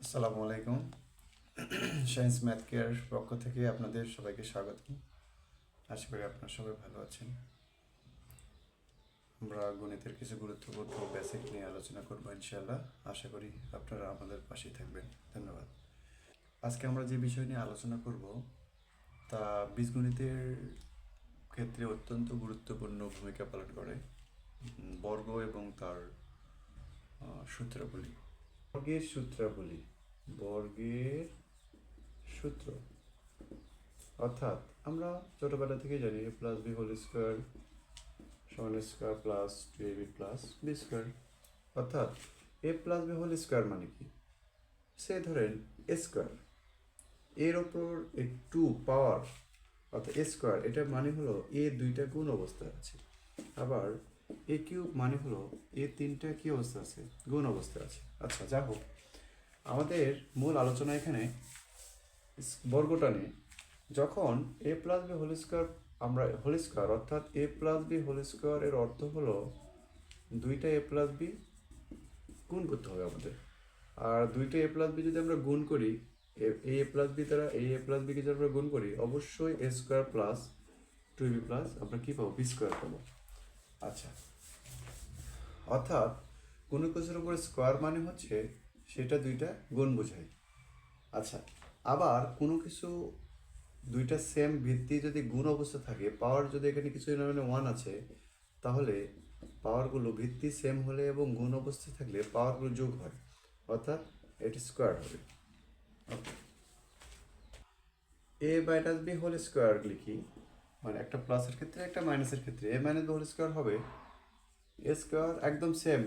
আসসালামু আলাইকুম। Science math care পক্ষ থেকে আপনাদের সবাইকে স্বাগত। আশা করি আপনারা সবাই ভালো আছেন। আমরা গণিতের কিছু গুরুত্বপূর্ণ বেসিক নিয়ে আলোচনা করব ইনশাআল্লাহ। আশা করি আপনারা আমাদের পাশেই থাকবেন। ধন্যবাদ। আজকে আমরা যে বিষয় নিয়ে আলোচনা করব তা বীজগণিতের ক্ষেত্রে অত্যন্ত গুরুত্বপূর্ণ ভূমিকা পালন করে বর্গ এবং তার সূত্রাবলী। বর্গের সূত্রাবলী, বর্গের সূত্র অর্থাৎ আমরা ছোটবেলা থেকে জানি এ প্লাস বি হোল স্কোয়ার সমান square plus two a B plus B square. অর্থাৎ এ প্লাস বি হোল স্কোয়ার মানে কি, সে ধরেন এ স্কোয়ার, এর ওপর এ টু পাওয়ার অর্থাৎ এ স্কোয়ার, এটা মানে হলো এ দুইটা গুণ অবস্থায় আছে। আবার এ কিউব মানে হলো এ তিনটা কি অবস্থা আছে, গুণ অবস্থায় আছে। আচ্ছা, যা হোক, আমাদের মূল আলোচনা এখানে বর্গটা নিয়ে। যখন এ প্লাস বি হোল স্কোয়ার, আমরা হোল স্কোয়ার অর্থাৎ এ প্লাস বি হোল স্কোয়ার এর অর্থ হলো দুইটা এ প্লাস বি গুণ করতে হবে আমাদের। আর দুইটা এ প্লাস বি যদি আমরা গুণ করি, এ প্লাস বি দ্বারা এই এ প্লাস বিকে যদি আমরা গুণ করি, অবশ্যই a square plus two b plus আমরা কী পাবো, বি স্কোয়ার পাবো। আচ্ছা, অর্থাৎ কোনো কিছুর উপর স্কোয়ার মানে হচ্ছে সেটা দুইটা গুণ বোঝায়। আচ্ছা, আবার কোনো কিছু দুইটা সেম ভিত্তি যদি গুণ অবস্থা থাকে, পাওয়ার যদি এখানে কিছু মানে ওয়ান আছে, তাহলে পাওয়ারগুলো ভিত্তি সেম হলে এবং গুণ অবস্থায় থাকলে পাওয়ারগুলো যোগ হয়, অর্থাৎ এটি স্কোয়ার হবে। এ মাইনাস বি হোল স্কোয়ার লিখি, মানে একটা প্লাসের ক্ষেত্রে একটা মাইনাসের ক্ষেত্রে এ মাইনাস বি হোল স্কোয়ার হবে এ স্কোয়ার একদম সেম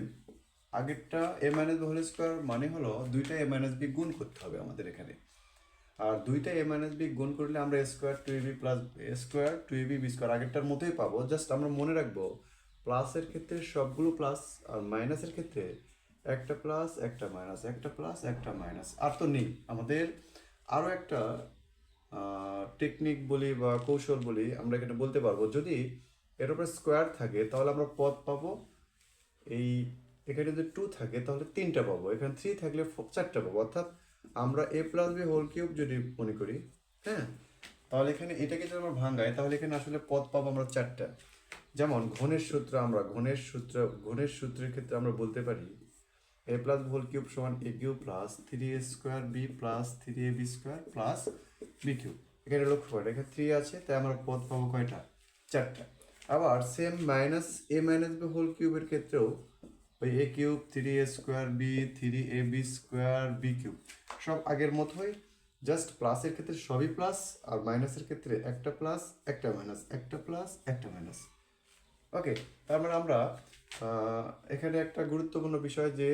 আগেরটা। এ মাইনাস বি হোল স্কোয়ার মানে হলো দুইটা এ মাইনাস বি গুণ করতে হবে আমাদের এখানে। আর দুইটা এ মাইনাস বি গুণ করলে আমরা এ square two a B plus A square two a B B square আগেরটার মতোই পাবো। জাস্ট আমরা মনে রাখবো প্লাসের ক্ষেত্রে সবগুলো প্লাস, আর মাইনাসের ক্ষেত্রে একটা প্লাস একটা মাইনাস, একটা প্লাস একটা মাইনাস। আর তো নেই আমাদের। আরও একটা টেকনিক বলি বা কৌশল বলি, আমরা এখানে বলতে পারবো যদি এর উপরে স্কোয়ার থাকে তাহলে আমরা পদ পাবো। এই এখানে যদি টু থাকে তাহলে তিনটা পাবো, এখানে থ্রি থাকলে চারটা পাবো। অর্থাৎ আমরা এ প্লাস বি হোল কিউব যদি মনে করি, হ্যাঁ, তাহলে এখানে এটাকে যদি আমরা ভাঙাই তাহলে এখানে আসলে পদ পাবো আমরা চারটা। যেমন ঘনের সূত্র, আমরা ঘনের সূত্রের ক্ষেত্রে আমরা বলতে পারি এ প্লাস বি হোল কিউব সমান a cube plus three a square b plus three a b square plus b cube. এখানে লক্ষ্য করেন এখানে থ্রি আছে, তাই আমরা পদ পাবো কয়টা, চারটা। আবার same minus A minus B whole কিউবের ক্ষেত্রেও ওই এ cube three a square B three a b square B cube সব আগের মতোই, জাস্ট প্লাসের ক্ষেত্রে সবই প্লাস, আর মাইনাসের ক্ষেত্রে একটা প্লাস একটা মাইনাস, একটা প্লাস একটা মাইনাস। ওকে, তার মানে আমরা এখানে একটা গুরুত্বপূর্ণ বিষয় যে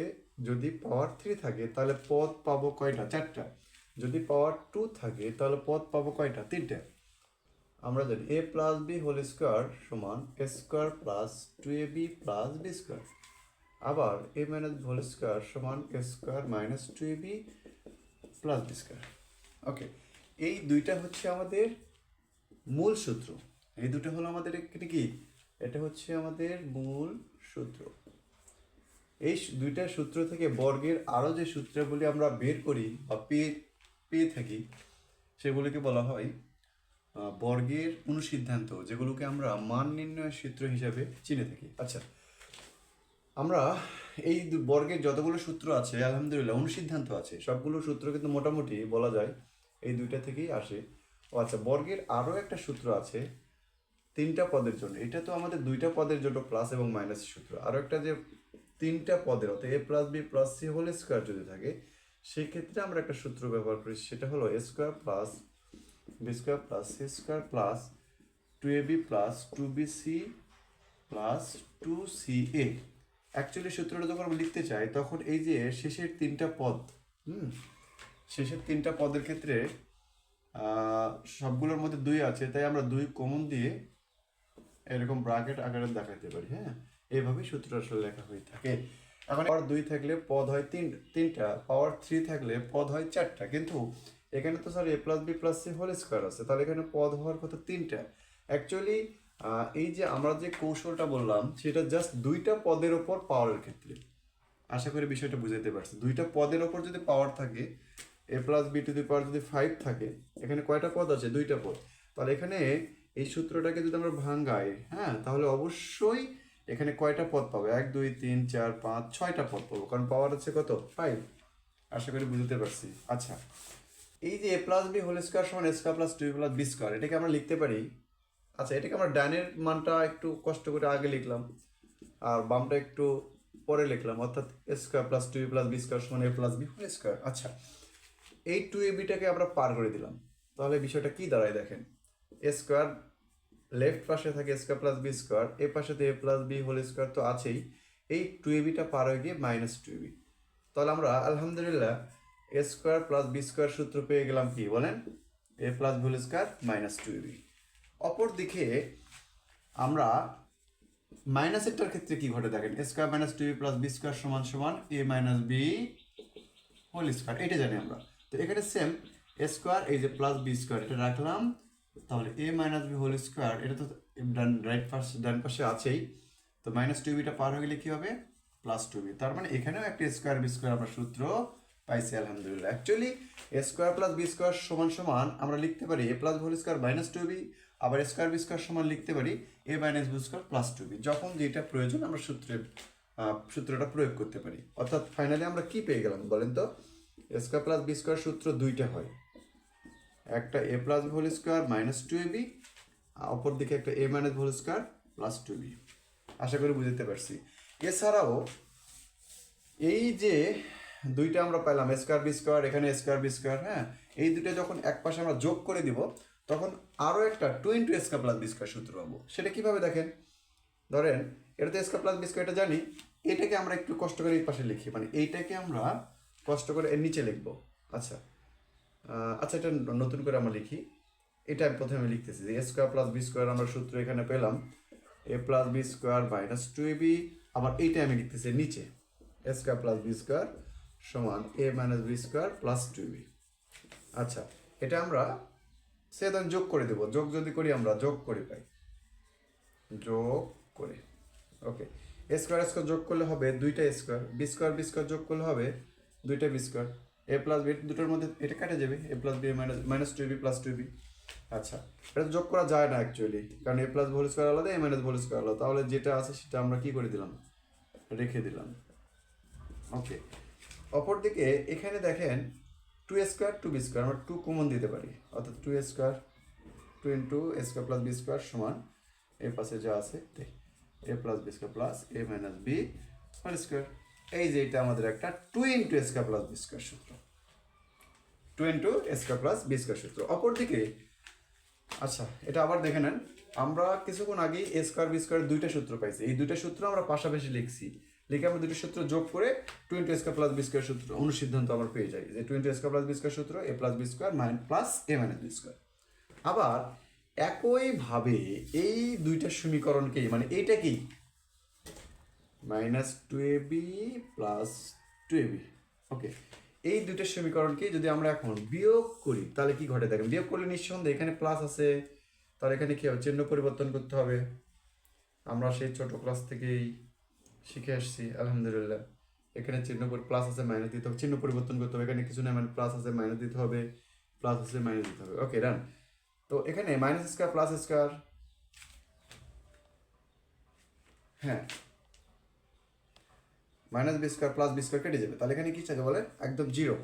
যদি পাওয়ার থ্রি থাকে তাহলে পদ পাবো কয়টা, চারটা। যদি পাওয়ার টু থাকে তাহলে পদ পাবো কয়টা, তিনটা। আমরা জানি এ প্লাস বি হোল স্কোয়ার সমান এ square plus two a B plus B square. আবার A minus B whole square সমান এ square minus two a B plus B square. ওকে, এই দুইটা হচ্ছে আমাদের মূল সূত্র। এই দুটো হলো আমাদের এটা কি, এটা হচ্ছে আমাদের মূল সূত্র। এই দুইটা সূত্র থেকে বর্গের আরও যে সূত্রগুলি আমরা বের করি বা পেয়ে থাকি, সেগুলিকে বলা হয় বর্গের অনুসিদ্ধান্ত, যেগুলোকে আমরা মান নির্ণয়ের সূত্র হিসাবে চিনে থাকি। আচ্ছা, আমরা এই বর্গের যতগুলো সূত্র আছে আলহামদুলিল্লাহ অনুসিদ্ধান্ত আছে, সবগুলো সূত্র কিন্তু মোটামুটি বলা যায় এই দুইটা থেকেই আসে। ও আচ্ছা, বর্গের আরও একটা সূত্র আছে তিনটা পদের জন্য। এটা তো আমাদের দুইটা পদের জন্য প্লাস এবং মাইনাসের সূত্র। আরও একটা যে তিনটা পদের, অর্থাৎ এ plus B plus C whole square যদি থাকে, সেই ক্ষেত্রে আমরা একটা সূত্র ব্যবহার করি, সেটা হলো a square plus B square plus C square plus two a B plus two b C plus two c a. Actually সূত্রটা যখন আমরা লিখতে চাই তখন এই যে শেষের তিনটা পদ, শেষের তিনটা পদের ক্ষেত্রে সবগুলোর মধ্যে দুই আছে, তাই আমরা দুই কমন দিয়ে এরকম ব্রাকেট আকারে দেখাতে পারি। হ্যাঁ, এইভাবেই সূত্র আসলে লেখা হয়ে থাকে। এখন পাওয়ার দুই থাকলে পদ হয় তিনটা, পাওয়ার থ্রি থাকলে পদ হয় চারটা। কিন্তু এখানে তো sir a plus B plus C whole square আছে, তাহলে এখানে পদ হওয়ার কথা তিনটা। অ্যাকচুয়ালি এই যে আমরা যে কৌশলটা বললাম সেটা জাস্ট দুইটা পদের ওপর পাওয়ারের ক্ষেত্রে। আশা করি বিষয়টা বুঝাতে পারছি। দুইটা পদের ওপর যদি পাওয়ার থাকে, এ প্লাস বি টু দি পাওয়ার যদি 5 থাকে, এখানে কয়টা পদ আছে? দুইটা পদ। তাহলে এখানে এই সূত্রটাকে যদি আমরা ভাঙাই, হ্যাঁ, তাহলে অবশ্যই এখানে কয়টা পদ পাবো? 1 2 3 4 5 6টা পদ পাবো, কারণ পাওয়ার আছে কত? 5। আশা করি বুঝতে পারছি। আচ্ছা, এই যে a plus B whole square সমান এ square plus two plus B square, এটাকে আমরা লিখতে পারি। আচ্ছা, এটাকে আমরা ডানের মানটা একটু কষ্ট করে আগে লিখলাম, আর বামটা একটু পরে লিখলাম, অর্থাৎ a square plus two plus B square সমান এ প্লাস বি হোল স্কোয়ার। আচ্ছা, এই টু এ বিটাকে আমরা পার করে দিলাম, তাহলে বিষয়টা কি দাঁড়ায় দেখেন। এ স্কোয়ার লেফট পাশে থাকে এ স্কোয়ার প্লাস বি স্কোয়ার, এ পাশে তো এ প্লাস বি হোল স্কোয়ার তো আছেই, এই টু এ বিটা পার হয়ে গিয়ে মাইনাস টু এ বি। তাহলে আমরা আলহামদুলিল্লাহ a square plus B square সূত্র পেয়ে গেলাম, কি বলেন? A plus B whole square minus two a b. অপর দিকে আমরা মাইনাসেরটার ক্ষেত্রে কি ঘটে দেখেন, a square minus two b plus B square সমান সমান a minus B whole square, এটা জানি আমরা। তো এখানে সেম এ স্কোয়ার, এই যে প্লাস বি স্কোয়ার এটা রাখলাম, তাহলে A minus B whole square, এটা তো ডান পাশে আছেই, তো মাইনাস টু বিটা পার হয়ে গেলে কি হবে? Plus two B. তার মানে এখানেও একটা স্কোয়ার বি স্কোয়ার আমরা সূত্র পাইছি আলহামদুলিল্লাহ। Actually a square plus B square সমান সমান আমরা লিখতে পারি এ plus whole square minus two b, আবার স্কোয়ার বি স্কোয়ার সমান লিখতে পারি এ minus B square plus two b. যখন যেটা প্রয়োজন আমরা সূত্রটা প্রয়োগ করতে পারি। অর্থাৎ ফাইনালি আমরা কি পেয়ে গেলাম বলেন তো? A square plus B square সূত্র দুইটা হয়, একটা a plus B whole square minus two a b, অপর দিকে একটা a minus B whole square plus two b. আশা করি বুঝতে পারছি। এছাড়াও এই যে দুইটা আমরা পেলাম স্কোয়ার বি স্কোয়ার, এখানে স্কোয়ার বি স্কোয়ার, হ্যাঁ, এই দুটো যখন এক পাশে আমরা যোগ করে দিব, তখন আরও একটা two into square plus B square সূত্র পাবো। সেটা কিভাবে দেখেন, ধরেন এটা তো স্কোয়ার প্লাস বি স্কোয়ার, এটা জানি, এটাকে আমরা একটু কষ্ট করে এই পাশে লিখি, মানে এইটাকে আমরা কষ্ট করে এর নিচে লিখবো। আচ্ছা, আচ্ছা, এটা নতুন করে আমরা লিখি। এটা আমি প্রথমে লিখতেছি যে a square plus B square আমরা সূত্র এখানে পেলাম a plus B square minus two a b, আবার এইটা আমি লিখতেছি নিচে a square plus B square সমান a minus B square plus two b. আচ্ছা, এটা আমরা সেটা যোগ করে দেবো, যোগ যদি করি আমরা যোগ করে পাই, যোগ করে, ওকে, এ স্কোয়ার স্কোয়ার যোগ করলে হবে দুইটা স্কোয়ার, বি স্কোয়ার যোগ করলে হবে দুইটা b square, a plus b দুটোর মধ্যে এটা কেটে যাবে, a plus b minus minus two b plus two b. আচ্ছা, এটা যোগ করা যায় না অ্যাকচুয়ালি, কারণ এ প্লাস হোল স্কোয়ার আলাদা, এ মাইনাস হোল স্কোয়ার আলাদা, তাহলে যেটা আছে সেটা আমরা কি করে দিলাম? রেখে দিলাম। ওকে, অপরদিকে এখানে দেখেন two square two B square আমরা টু কমন দিতে পারি, অর্থাৎ two square two into A square plus B square সমান এর পাশে যা আছে A plus B square plus A minus B whole square. এই যে এটা আমাদের একটা two into A square plus B square সূত্র, two into A square plus B square সূত্র। অপরদিকে আচ্ছা, এটা আবার দেখে নেন, আমরা কিছুক্ষণ আগেই এ স্কোয়ার বি স্কোয়ার দুইটা সূত্র পাইছি, এই দুইটা সূত্র আমরা পাশাপাশি লিখছি, লিখে আমরা দুটো সূত্র যোগ করে two into A square plus B square সূত্র অনুসিদ্ধান্ত আমরা পেয়ে যাই যে two into A square plus B square সূত্র এ plus B square plus A minus B square. আবার একইভাবে এই দুইটা সমীকরণকেই, মানে এইটা কি minus two a B plus two a B, ওকে, এই দুইটা সমীকরণকে যদি আমরা এখন বিয়োগ করি তাহলে কি ঘটে দেখেন, বিয়োগ করলে নিঃসন্দেহে এখানে প্লাস আছে, তাহলে এখানে কি হবে? চিহ্ন পরিবর্তন করতে হবে। আমরা সেই ছোট ক্লাস থেকেই শিখে আসছি আলহামদুলিল্লাহ। এখানে চিহ্ন প্লাস আছে মাইনাস দিতে হবে, চিহ্ন পরিবর্তন করতে হবে, এখানে কিছু না, মানে প্লাস আছে মাইনাস দিতে হবে, প্লাস আছে মাইনাস দিতে হবে, ওকে রান। তো এখানে মাইনাস স্কোয়ার প্লাস স্কোয়ার, হ্যাঁ, minus B square plus B square কেটে যাবে, তাহলে এখানে কি থাকে বলে একদম জিরো,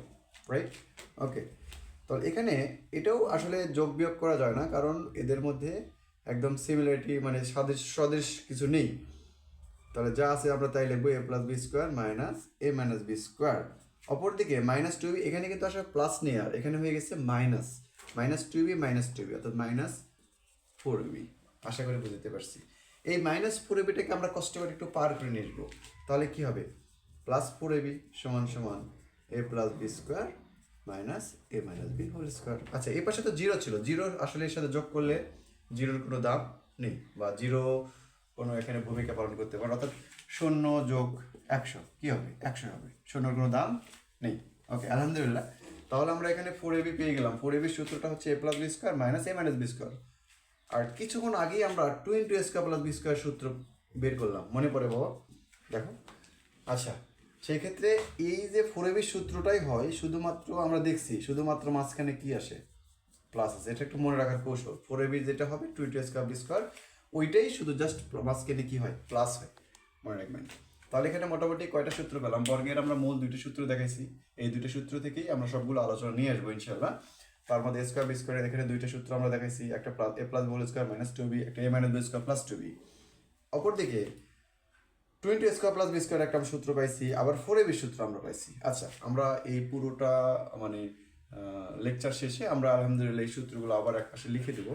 রাইট? ওকে, তাহলে এখানে এটাও আসলে যোগ বিয়োগ করা যায় না, কারণ এদের মধ্যে একদম সিমিলারিটি, মানে সদৃশ কিছু নেই। তাহলে যা আছে আমরা তাই লিখবো এ plus B square minus A minus B square. অপরদিকে মাইনাস টু বি, এখানে কিন্তু আসলে প্লাস নেই, আর এখানে হয়ে গেছে মাইনাস মাইনাস টু বি অর্থাৎ মাইনাস ফোর বি। আশা করি বুঝতে পারছি। এই মাইনাস ফোর এবিটাকে আমরা কষ্ট করে একটু পার করে নিয়ে আসবো, তাহলে কি হবে? প্লাস ফোর এবি সমান সমান এ plus B square minus A minus B whole square. আচ্ছা, এই পাশে তো জিরো ছিল, জিরো আসলে এর সাথে যোগ করলে জিরোর কোনো দাম নেই, বা জিরো কোনো এখানে ভূমিকা পালন করতে পারে, অর্থাৎ 0 + 100 কী হবে? 100 হবে, শূন্যর কোনো দাম নেই। ওকে, আলহামদুলিল্লাহ। তাহলে আমরা এখানে ফোর এবি পেয়ে গেলাম। ফোর এবির সূত্রটা হচ্ছে এ plus B square minus A minus B square. আর কিছুক্ষণ আগেই আমরা two into A square plus B square সূত্র বের করলাম, মনে পড়ে বাবা? দেখো, আচ্ছা, সেই ক্ষেত্রে এই যে 4ab সূত্রটাই হয় শুধুমাত্র আমরা দেখছি শুধুমাত্র মাঝখানে কি আসে প্লাস আছে, এটা একটু মনে রাখার কৌশল। 4ab যেটা হবে 2 স্কোয়ার বি স্কোয়ার, ওইটাই শুধু জাস্ট মাঝখানে কি হয় প্লাস হয়, মনে রাখবেন। তাহলে এখানে মোটামুটি কয়টা সূত্র পেলাম? বর্গের আমরা মূল 2টি সূত্র দেখাইছি, এই 2টি সূত্র থেকেই আমরা সবগুলো আলোচনা নিয়ে আসবো ইনশাল্লাহ। তার মধ্যে এ স্কোয়ার বি স্কোয়ারের এখানে 2টা সূত্র আমরা দেখাইছি, একটা a plus whole square minus 2b, একটা a minus B square plus 2b। অপরদিকে 20 স্কোয়ার প্লাস বি স্কোয়ার একটা সূত্র পাইছি, আবার 4ab সূত্র আমরা পাইছি। আচ্ছা, আমরা এই পুরোটা মানে লেকচার শেষে আমরা আলহামদুলিল্লাহ এই সূত্রগুলো আবার একপাশে লিখে দেবো,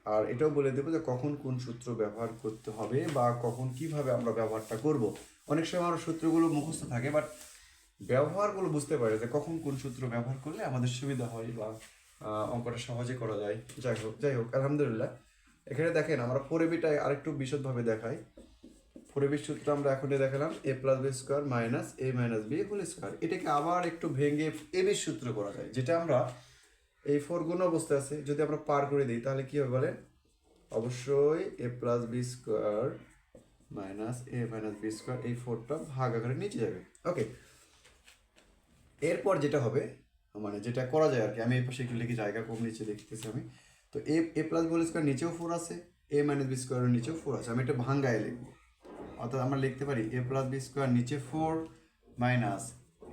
আর এটাও বলে দেবো যে কখন কোন সূত্র ব্যবহার করতে হবে বা কখন কিভাবে আমরা ব্যবহারটা করব। অনেক সময় আমরা সূত্রগুলো মুখস্থ থাকে, বাট ব্যবহারগুলো বুঝতে পারে যে কখন কোন সূত্র ব্যবহার করলে আমাদের সুবিধা হয় বা অঙ্কটা সহজে করা যায়। যাই হোক আলহামদুলিল্লাহ। এখানে দেখেন আমরা 4abটাই আরেকটু বিশদভাবে দেখাই। 4ab সূত্র আমরা এখনই দেখালাম, এ plus B square minus A minus B whole square. এটাকে আবার একটু ভেঙে ab সূত্র করা যায়, যেটা আমরা এই 4 গুণ অবস্থায় আছে, যদি আমরা পার করে দিই তাহলে কি হবে বলেন? অবশ্যই এ plus B square minus A minus B square, এই 4টা ভাগ আকারে নিচে যাবে। ওকে, এরপর যেটা হবে মানে যেটা করা যায় আর কি, আমি এই পাশে একটু লিখে জায়গা কম নিচে লিখতেছি আমি। তো এ প্লাস বি স্কোয়ার নিচেও 4 আছে, এ মাইনাস বি স্কোয়ারের নিচেও 4 আছে, আমি এটা ভাঙ্গায় লিখবো। অর্থাৎ আমরা লিখতে পারি এ প্লাস বি স্কোয়ার নিচে 4 minus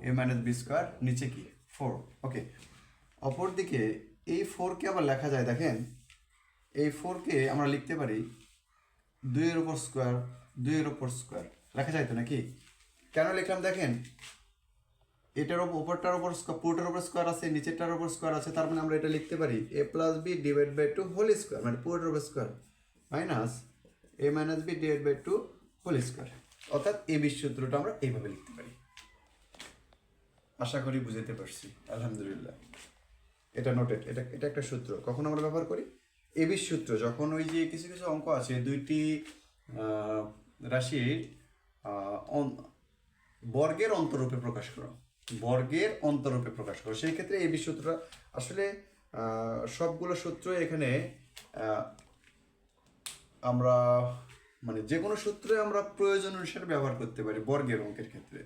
A minus B square নিচে কি 4। ওকে, অপরদিকে এই 4কে আবার লেখা যায়, দেখেন এই 4কে আমরা লিখতে পারি 2-এর উপর স্কোয়ার, 2-এর উপর স্কোয়ার লেখা যায় তো নাকি? কেন লিখলাম দেখেন, এটার উপরটার উপর স্কোয়ার, পুরোটার উপর স্কোয়ার আছে, নিচেরটার উপর স্কোয়ার আছে, তার মানে আমরা এটা লিখতে পারি এ plus B divide by 2 whole square, মানে পুরোটার উপর square minus A minus B divide by 2 whole square. অর্থাৎ এই সূত্রটা আমরা এইভাবে লিখতে পারি। আশা করি বুঝতে পারছি আলহামদুলিল্লাহ। এটা নোটেড, এটা একটা সূত্র কখন আমরা ব্যবহার করি? এবি সূত্র যখন ওই যে কিছু কিছু অঙ্ক আছে দুইটি রাশির বর্গের অন্তরূপে প্রকাশ করো, বর্গের অন্তরূপে প্রকাশ করো, সেই ক্ষেত্রে এবি সূত্রটা আসলে সবগুলো সূত্র এখানে আমরা মানে যে কোনো সূত্রে আমরা প্রয়োজন অনুসারে ব্যবহার করতে পারি বর্গের অঙ্কের ক্ষেত্রে।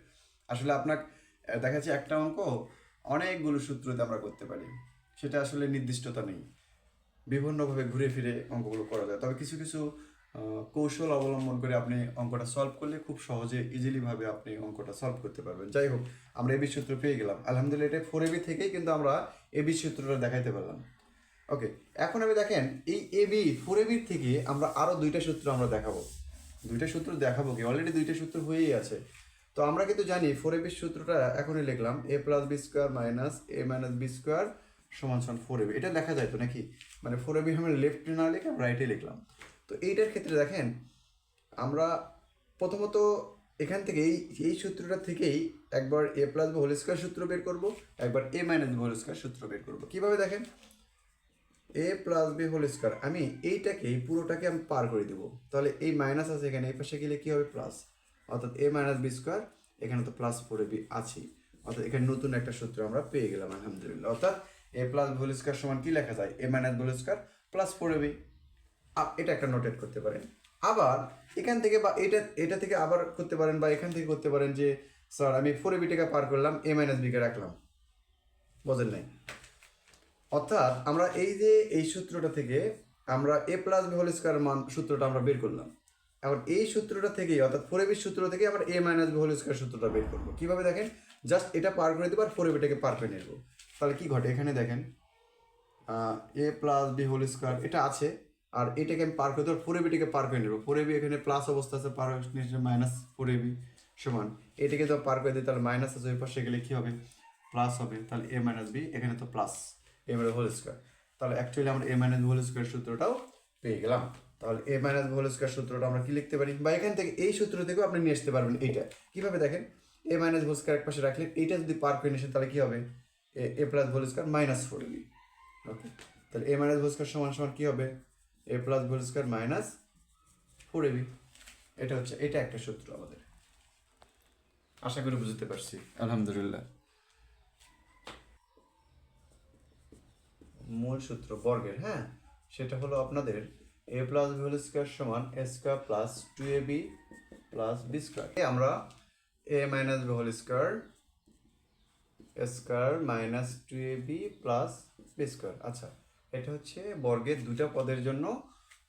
আসলে আপনার দেখা যাচ্ছে একটা অঙ্ক অনেকগুলো সূত্রতে আমরা করতে পারি, সেটা আসলে নির্দিষ্টতা নেই, বিভিন্নভাবে ঘুরে ফিরে অঙ্কগুলো করা যায়। তবে কিছু কিছু কৌশল অবলম্বন করে আপনি অঙ্কটা সলভ করলে খুব সহজে ইজিলিভাবে আপনি অঙ্কটা সলভ করতে পারবেন। যাই হোক, আমরা এবি সূত্র পেয়ে গেলাম আলহামদুলিল্লাহ। এটা 4ab থেকেই কিন্তু আমরা এবি সূত্রটা দেখাইতে পারলাম। ওকে, এখন আমি দেখেন এই এবি 4ab থেকে আমরা আরও 2টা সূত্র আমরা দেখাবো। 2টা সূত্র দেখাবো কি, অলরেডি 2টা সূত্র হয়েই আছে। তো আমরা কিন্তু জানি 4ab সূত্রটা এখনই লিখলাম, এ plus B square minus A minus B square সমান সমান 4ab। এটা লেখা যায় তো নাকি? মানে 4ab আমরা লেফটে না লিখে আমরা রাইটে লিখলাম। তো এইটার ক্ষেত্রে দেখেন আমরা প্রথমত এখান থেকে এই সূত্রটা থেকেই একবার এ প্লাস বি হোল স্কোয়ার সূত্র বের করব, একবার এ মাইনাস বি হোল স্কোয়ার সূত্র বের করব। কীভাবে দেখেন, এ প্লাস বি হোল স্কোয়ার, আমি এইটাকে এই পুরোটাকে আমি পার করে দেবো, তাহলে এই মাইনাস আছে এখানে, এই পাশে গেলে কী হবে প্লাস, অর্থাৎ এ মাইনাস বি স্কোয়ার, এখানে তো প্লাস 4ab আছেই, অর্থাৎ এখানে নতুন একটা সূত্র আমরা পেয়ে গেলাম আলহামদুলিল্লাহ। অর্থাৎ এ প্লাস বি হোল স্কোয়ার সমান কী লেখা যায়, A minus B whole square plus 4ab। এটা একটা নোটেট করতে পারেন। আবার এখান থেকে বা এটা থেকে আবার করতে পারেন, বা এখান থেকে করতে পারেন যে স্যার আমি 4ab পার করলাম, এ মাইনাস বিকে রাখলাম, বোঝেন নাই? অর্থাৎ আমরা এই যে এই সূত্রটা থেকে আমরা এ প্লাস বি হোল স্কোয়ার মান সূত্রটা আমরা বের করলাম, এখন এই সূত্রটা থেকেই অর্থাৎ 4ab সূত্র থেকে আমরা A minus B whole square সূত্রটা বের করবো। কীভাবে দেখেন, জাস্ট এটা পার করে দেবো আর 4abটাকে পার করে নেবো, তাহলে কি ঘটে এখানে দেখেন এ প্লাস বি হোল স্কোয়ার এটা আছে, আর এটাকে আমি পার করে দেবো, 4abটাকে পার করে নেবো, 4ab এখানে প্লাস অবস্থা আছে, পার মাইনাস 4ab সমান এটাকে তো পার করে দিই, তাহলে মাইনাস আছে ওই পাশে গেলে কী হবে প্লাস হবে, তাহলে এ মাইনাস বি, এখানে তো plus A minus whole square, তাহলে অ্যাকচুয়ালি আমরা এ মাইনাস হোল স্কোয়ার সূত্রটাও পেয়ে গেলাম। তাহলে এ মাইনাস হোল স্কোয়ার সূত্রটা আমরা কি লিখতে পারি, বা এখান থেকে এই সূত্র থেকেও আপনি নিয়ে আসতে পারবেন। এইটা কীভাবে দেখেন, এ মাইনাস হোল স্কোয়ার এক পাশে রাখলে এইটা যদি পার করে নিয়েছেন তাহলে কী হবে A plus whole square minus 4ab। Okay, তাহলে এ মাইনাস হোল স্কোয়ার সমান সমান কী হবে A plus whole square minus 4ab। এটা হচ্ছে এটা একটা সূত্র আমাদের, আশা করি বুঝতে পারছি আলহামদুলিল্লাহ। মূল সূত্র বর্গের, হ্যাঁ, সেটা হলো আপনাদের A plus B whole square সমান এ square plus 2ab plus B square. আমরা A minus B whole square square minus 2ab plus B square. আচ্ছা, এটা হচ্ছে বর্গের দুটা পদের জন্য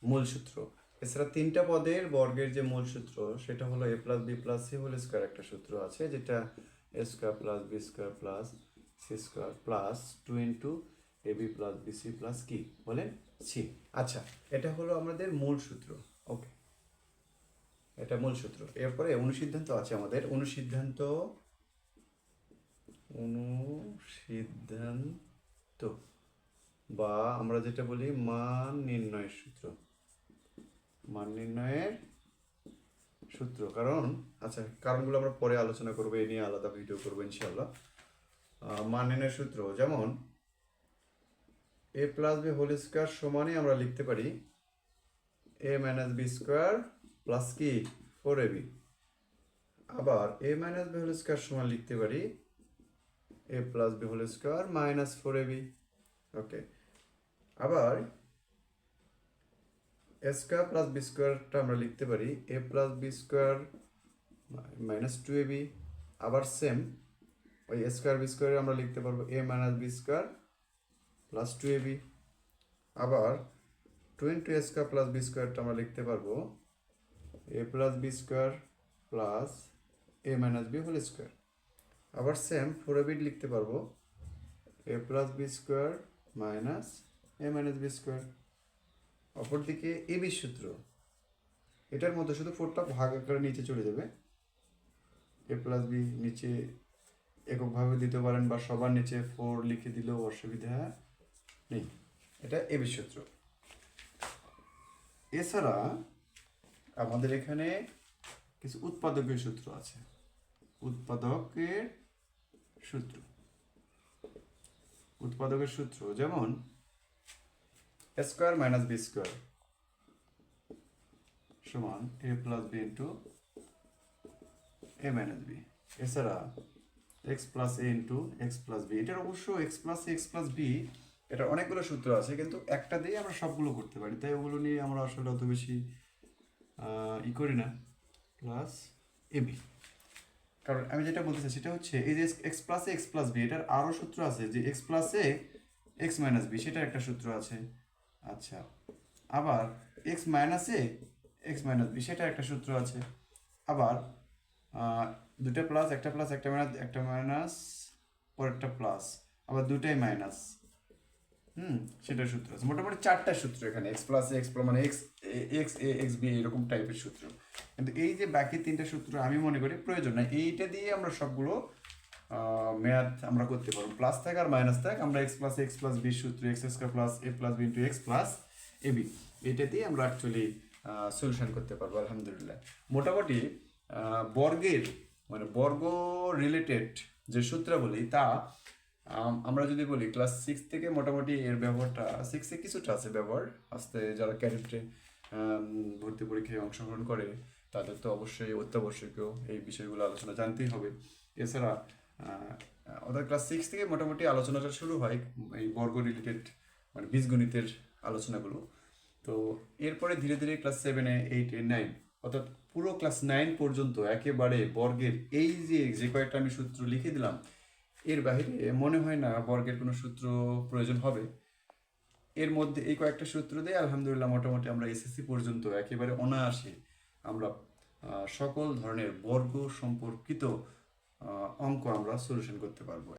মূল সূত্র। এছাড়া তিনটা পদের বর্গের যে মূল সূত্র সেটা হলো A plus B plus C whole square একটা সূত্র আছে, যেটা A square plus B square plus C square plus 2 into A B plus B C plus কি বলেন সি। আচ্ছা, এটা হলো আমাদের মূল সূত্র। ওকে, এটা মূল সূত্র। এরপরে অনুসিদ্ধান্ত আছে আমাদের। অনুসিদ্ধান্ত বা আমরা যেটা বলি মান নির্ণয়ের সূত্র। মান নির্ণয়ের সূত্র কারণ, আচ্ছা, কারণগুলো আমরা পরে আলোচনা করবো, এই নিয়ে আলাদা ভিডিও করবো ইনশাল্লাহ। মান নির্ণয়ের সূত্র যেমন A plus B whole square সমানই আমরা লিখতে পারি এ মাইনাস বি স্কোয়ার প্লাস কি 4ab। আবার A minus B whole square সমান লিখতে পারি এ plus B whole square minus 4ab। Okay, আবার এ স্কোয়ার প্লাস বি স্কোয়ারটা আমরা লিখতে পারি এ plus B square minus 2ab। আবার সেম ওই এ স্কোয়ার বি স্কোয়ারে আমরা লিখতে পারবো A minus B square plus 2ab। আবার 2 into A square plus B স্কোয়ারটা আমরা লিখতে পারবো A plus B square plus A minus B whole square. আবার সেম 4ab লিখতে পারবো A plus B square minus A minus B square. অপরদিকে A B সূত্র, এটার মধ্যে শুধু 4টা ভাগ আকারে নিচে চলে যাবে। এ প্লাস বি নিচে এককভাবে দিতে পারেন বা সবার নিচে 4 লিখে দিলেও অসুবিধা নেই। এটা এ বি সূত্র। এছাড়া আমাদের এখানে কিছু উৎপাদকের সূত্র আছে। উৎপাদকের সূত্র, উৎপাদকের সূত্র যেমন A square minus B square সমান এ plus B into A minus B. এছাড়া x plus A into x plus B. এটার অবশ্য x plus x plus B এটা অনেকগুলো সূত্র আছে, কিন্তু একটা দিয়ে আমরা সবগুলো করতে পারি, তাই ওগুলো নিয়ে আমরা আসলে অত বেশি করি না। প্লাস এ বি, কারণ আমি যেটা বলতে চাই সেটা হচ্ছে এই যে x plus x plus B এটার আরও সূত্র আছে, যে x plus A x minus B সেটার একটা সূত্র আছে। আচ্ছা, আবার x minus A x minus B সেটার একটা সূত্র আছে। আবার দুটা প্লাস একটা একটা মাইনাস পরেরটা প্লাস, আবার দুটাই মাইনাস, সেটার সূত্র আছে। মোটামুটি 4টা সূত্র এখানে, এক্স প্লাস এক্স মানে এক্স এক্স এ এক্স বি এরকম টাইপের সূত্র। কিন্তু এই যে বাকি 3টা সূত্র আমি মনে করি প্রয়োজন নাই, এইটা দিয়ে আমরা সবগুলো ম্যাথ আমরা করতে পারবো। প্লাস থাক আর মাইনাস থাক, আমরা এক্স প্লাস বি সূত্র X square plus A plus B into x plus A B, এটা দিয়ে আমরা অ্যাকচুয়ালি সলিউশন করতে পারবো আলহামদুলিল্লাহ। মোটামুটি বর্গের মানে বর্গ রিলেটেড যে সূত্রাবলী তা আমরা যদি বলি ক্লাস 6 থেকে মোটামুটি এর ব্যবহারটা 6-এ কিছুটা আছে ব্যবহার, আস্তে যারা ক্যাডেটে ভর্তি পরীক্ষায় অংশগ্রহণ করে তাদের তো অবশ্যই অত্যাবশ্যকীয় এই বিষয়গুলো আলোচনা জানতেই হবে। এছাড়া ওদের ক্লাস 6 থেকে মোটামুটি আলোচনাটা শুরু হয় এই বর্গ রিলেটেড মানে বীজগণিতের আলোচনাগুলো। তো এরপরে ধীরে ধীরে ক্লাস 7-এ 8-এ 9 অর্থাৎ পুরো ক্লাস 9 পর্যন্ত একেবারে বর্গের এই যে কয়েকটা আমি সূত্র লিখে দিলাম এর বাইরে মনে হয় না বর্গের কোনো সূত্র প্রয়োজন হবে। এর মধ্যে এই কয়েকটা সূত্র দিয়ে আলহামদুলিল্লাহ মোটামুটি আমরা এসএসসি পর্যন্ত একেবারে অনায়াসে আমরা সকল ধরনের বর্গ সম্পর্কিত অঙ্ক আমরা সলিউশন করতে পারবো।